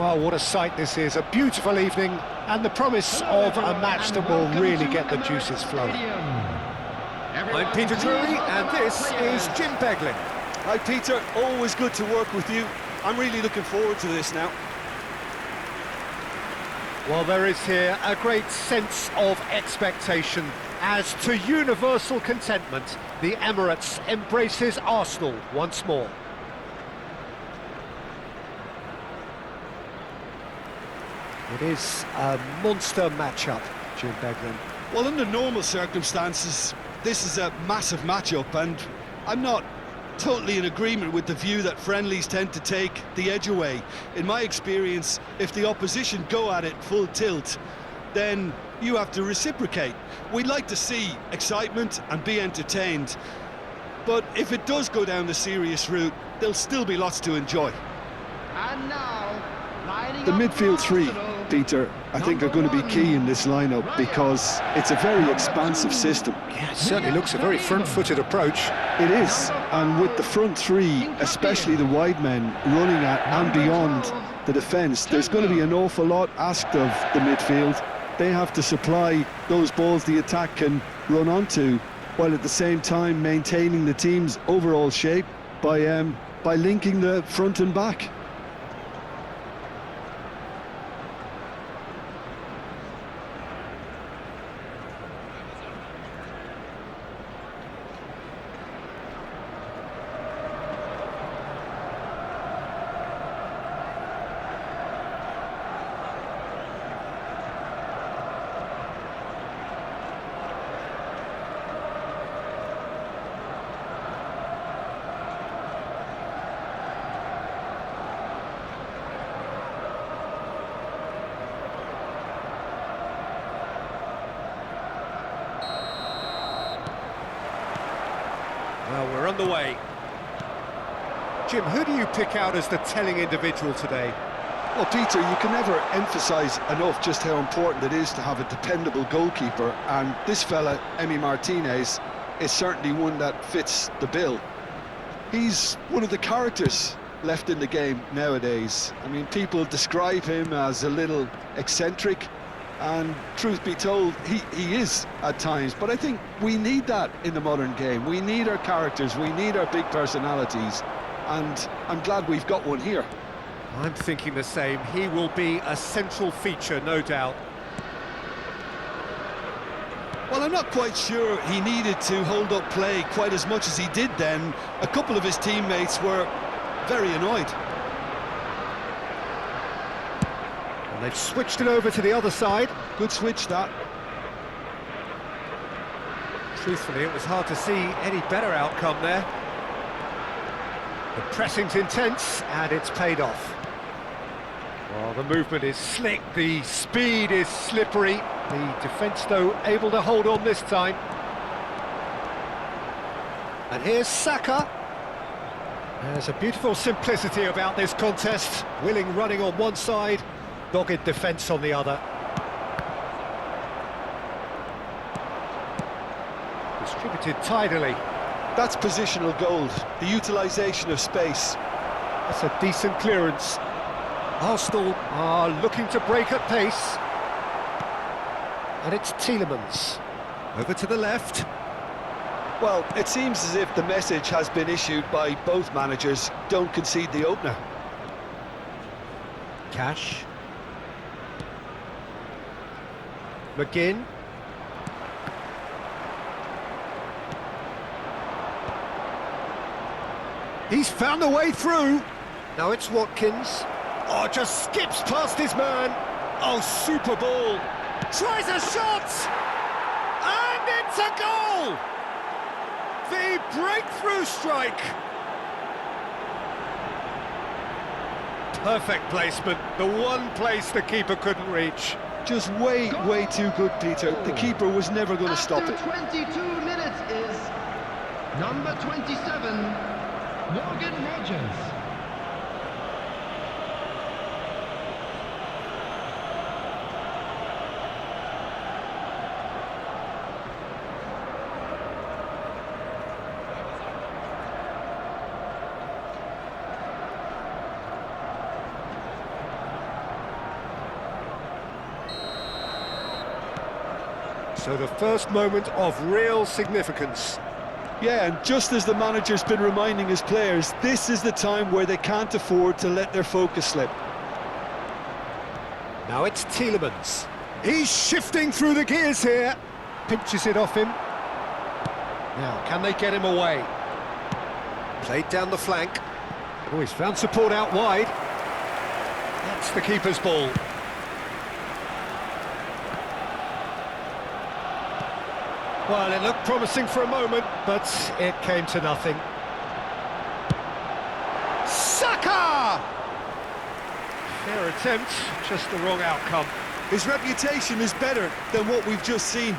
Well, what a sight this is, a beautiful evening, and the promise of a match that will really get the juices flowing. I'm Peter Drury, and this is Jim Beglin. Hi Peter, always good to work with you. I'm really looking forward to this now. Well, there is here a great sense of expectation as to universal contentment. The Emirates embraces Arsenal once more. It is a monster matchup, Jim Beglin. Well, under normal circumstances, this is a massive matchup, and I'm not totally in agreement with the view that friendlies tend to take the edge away. In my experience, if the opposition go at it full tilt, then you have to reciprocate. We'd like to see excitement and be entertained, but if it does go down the serious route, there'll still be lots to enjoy. And now, the midfield three, Peter, I think are going to be key in this lineup because it's a very expansive system. Yeah, it certainly looks a very front-footed approach. It is, and with the front three, especially the wide men, running at and beyond the defence, there's going to be an awful lot asked of the midfield. They have to supply those balls the attack can run onto, while at the same time maintaining the team's overall shape by linking the front and back. Well, we're underway. Jim, who do you pick out as the telling individual today? Well, Peter, you can never emphasise enough just how important it is to have a dependable goalkeeper, and this fella, Emi Martinez, is certainly one that fits the bill. He's one of the characters left in the game nowadays. I mean, people describe him as a little eccentric, and truth be told, he is at times, but I think we need that in the modern game. We need our characters, we need our big personalities, and I'm glad we've got one here. I'm thinking the same. He will be a central feature, no doubt. Well, I'm not quite sure he needed to hold up play quite as much as he did then. A couple of his teammates were very annoyed. And they've switched it over to the other side. Good switch, that. Truthfully, it was hard to see any better outcome there. The pressing's intense, and it's paid off. Well, the movement is slick, the speed is slippery. The defence, though, able to hold on this time. And here's Saka. There's a beautiful simplicity about this contest. Willing running on one side, dogged defence on the other. Distributed tidily. That's positional gold, the utilisation of space. That's a decent clearance. Arsenal are looking to break at pace. And it's Tielemans. Over to the left. Well, it seems as if the message has been issued by both managers: don't concede the opener. Cash. McGinn. He's found a way through. Now it's Watkins. Oh, just skips past his man. Oh, super ball. Tries a shot! And it's a goal! The breakthrough strike. Perfect placement. The one place the keeper couldn't reach. Just way too good, Peter. The keeper was never going to stop it. After 22 minutes is number 27, Morgan Rogers. So the first moment of real significance. Yeah, and just as the manager's been reminding his players, this is the time where they can't afford to let their focus slip. Now it's Tielemans. He's shifting through the gears here. Pinches it off him. Now, can they get him away? Played down the flank. Oh, he's found support out wide. That's the keeper's ball. Well, it looked promising for a moment, but it came to nothing. Saka! Fair attempt, just the wrong outcome. His reputation is better than what we've just seen.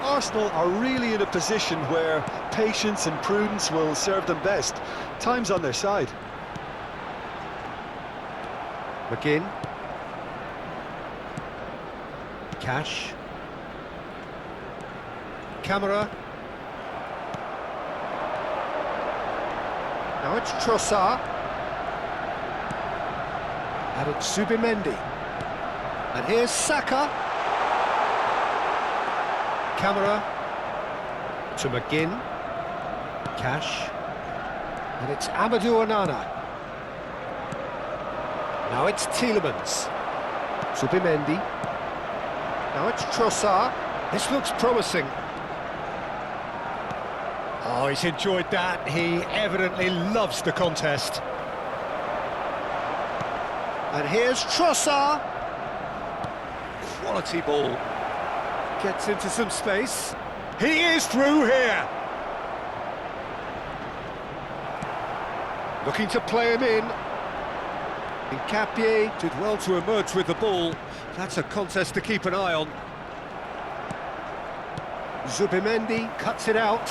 Arsenal are really in a position where patience and prudence will serve them best. Time's on their side. McGinn. Cash. Camera. Now it's Trossard. And it's Zubimendi. And here's Saka. Camera. To McGinn. Cash. And it's Amadou Onana. Now it's Tielemans. Zubimendi. Now it's Trossard. This looks promising. Oh, he's enjoyed that. He evidently loves the contest. And here's Trossard. Quality ball. Gets into some space. He is through here. Looking to play him in. Nkapie did well to emerge with the ball. That's a contest to keep an eye on. Zubimendi cuts it out.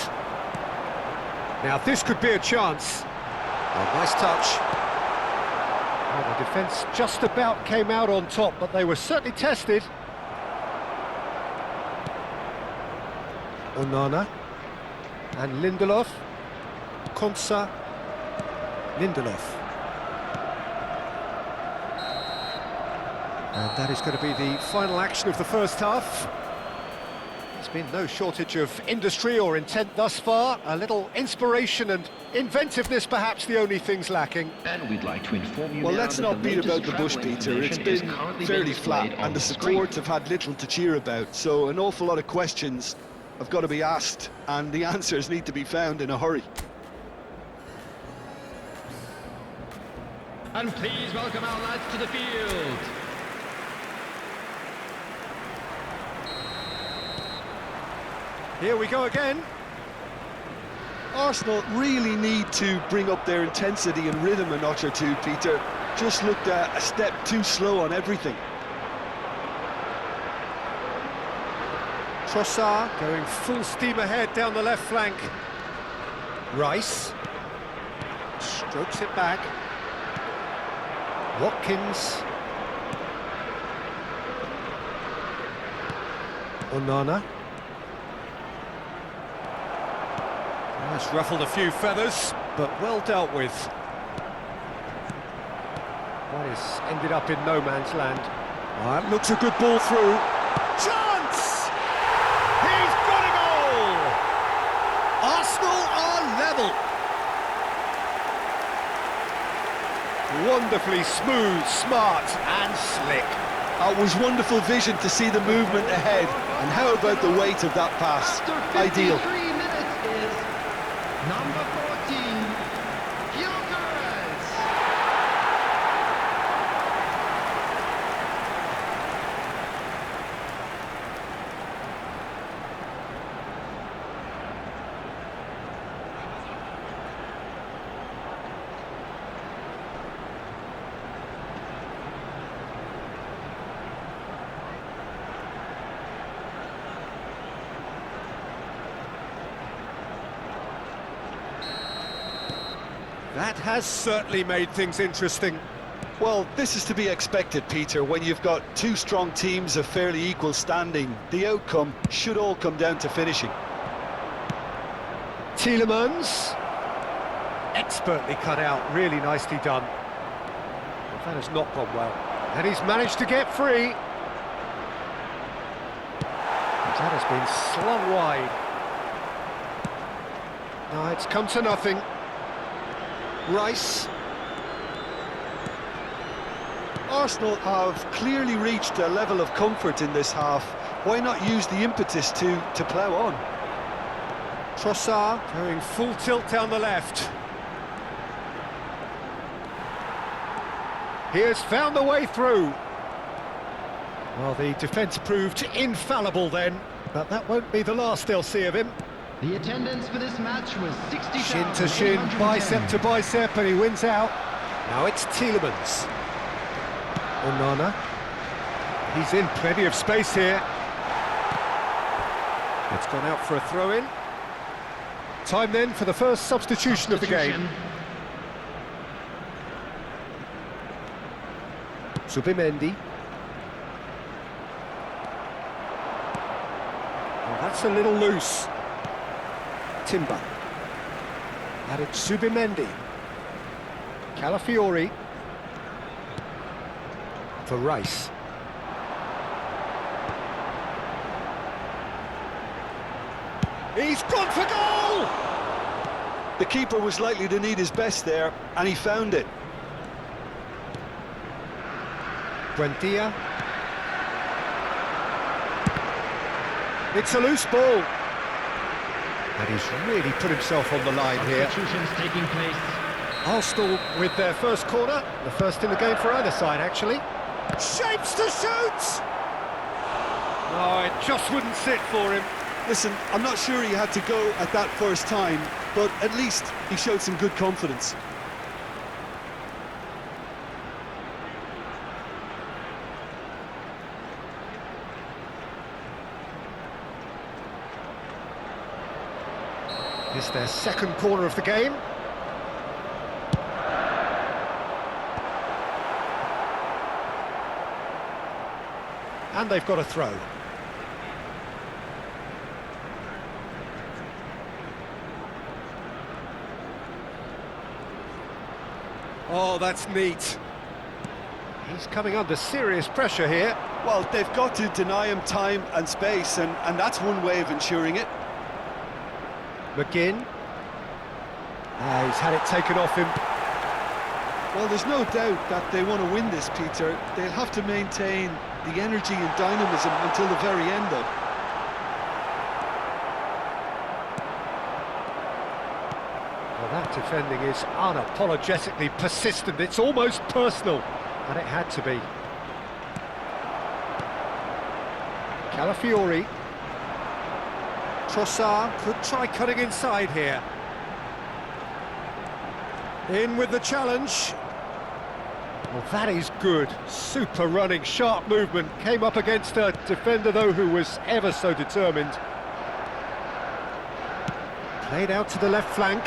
Now this could be a chance. Oh, nice touch. Well, the defence just about came out on top, but they were certainly tested. Onana. And Lindelof. Konsa. Lindelof. And that is going to be the final action of the first half. There's been no shortage of industry or intent thus far. A little inspiration and inventiveness, perhaps the only things lacking. And we'd like to inform you Well, now let's that not the beat about latest the bush, travel Peter. It's information is been currently fairly being flat, displayed on and the screen. supports have had little to cheer about. So an awful lot of questions have got to be asked, and the answers need to be found in a hurry. And please welcome our lads to the field. Here we go again. Arsenal really need to bring up their intensity and rhythm a notch or two, Peter. Just looked a step too slow on everything. Trossard going full steam ahead down the left flank. Rice strokes it back. Watkins. Onana. That's ruffled a few feathers, but well dealt with. That has ended up in no man's land. That looks a good ball through. Chance! He's got a goal! Arsenal are level. Wonderfully smooth, smart and slick. It was wonderful vision to see the movement ahead, and how about the weight of that pass? After Ideal. 53 minutes is number 14, Gyökeres. That has certainly made things interesting. Well, this is to be expected, Peter. When you've got two strong teams of fairly equal standing, the outcome should all come down to finishing. Tielemans. Expertly cut out, really nicely done. But that has not gone well. And he's managed to get free. That has been slung wide. No, it's come to nothing. Rice. Arsenal have clearly reached a level of comfort in this half. Why not use the impetus to plough on? Trossard going full tilt down the left. He has found the way through. Well, the defence proved infallible then, but that won't be the last they'll see of him. The attendance for this match was 60,000. Shin to shin, bicep to bicep, and he wins out. Now it's Tielemans. Onana. He's in plenty of space here. It's gone out for a throw-in. Time then for the first substitution of the game. Zubimendi. Oh, that's a little loose. Timber. And it's Zubimendi. Calafiori. For Rice. He's gone for goal! The keeper was likely to need his best there, and he found it. Buendia. It's a loose ball. And he's really put himself on the line here. Substitutions taking place. Arsenal with their first corner, the first in the game for either side, actually. Shapes to shoot! Oh, it just wouldn't sit for him. Listen, I'm not sure he had to go at that first time, but at least he showed some good confidence. It's their second corner of the game. And they've got a throw. Oh, that's neat. He's coming under serious pressure here. Well, they've got to deny him time and space, and that's one way of ensuring it. McGinn. He's had it taken off him. Well, there's no doubt that they want to win this, Peter. They'll have to maintain the energy and dynamism until the very end, though. Well, that defending is unapologetically persistent. It's almost personal, and it had to be. Calafiori. Trossard could try cutting inside here. In with the challenge. Well, that is good. Super running, sharp movement. Came up against a defender, though, who was ever so determined. Played out to the left flank.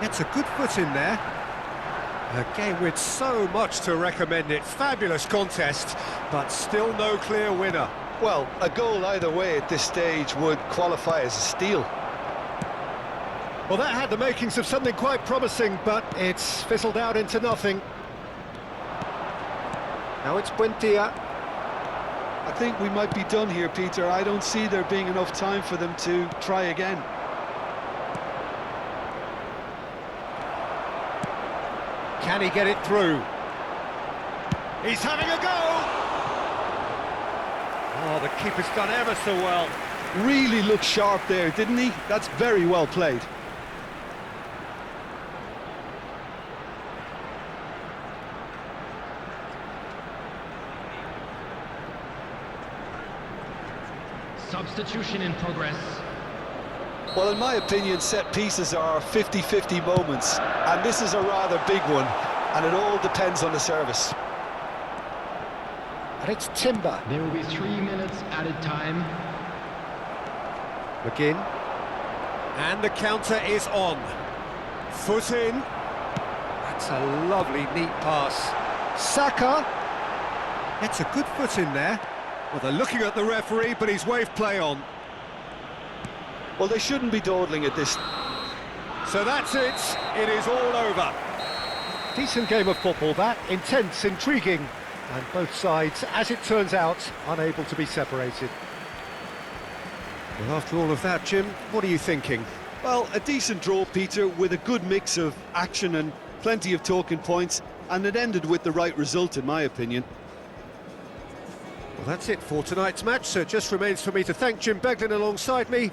Gets a good foot in there. A game with so much to recommend it. Fabulous contest, but still no clear winner. Well, a goal either way at this stage would qualify as a steal. Well, that had the makings of something quite promising, but it's fizzled out into nothing. Now it's Buendia. I think we might be done here, Peter. I don't see there being enough time for them to try again. Can he get it through? He's having a go! Oh, the keeper's done ever so well. Really looked sharp there, didn't he? That's very well played. Substitution in progress. Well, in my opinion, set pieces are 50-50 moments, and this is a rather big one, and it all depends on the service. And it's Timber. There will be 3 minutes added time. McGinn. And the counter is on. Foot in. That's a lovely, neat pass. Saka. Gets a good foot in there. Well, they're looking at the referee, but he's waved play on. Well, they shouldn't be dawdling at this. So that's it. It is all over. Decent game of football, that. Intense, intriguing. And both sides, as it turns out, unable to be separated. Well, after all of that, Jim, what are you thinking? Well, a decent draw, Peter, with a good mix of action and plenty of talking points, and it ended with the right result, in my opinion. Well, that's it for tonight's match, so it just remains for me to thank Jim Beglin alongside me,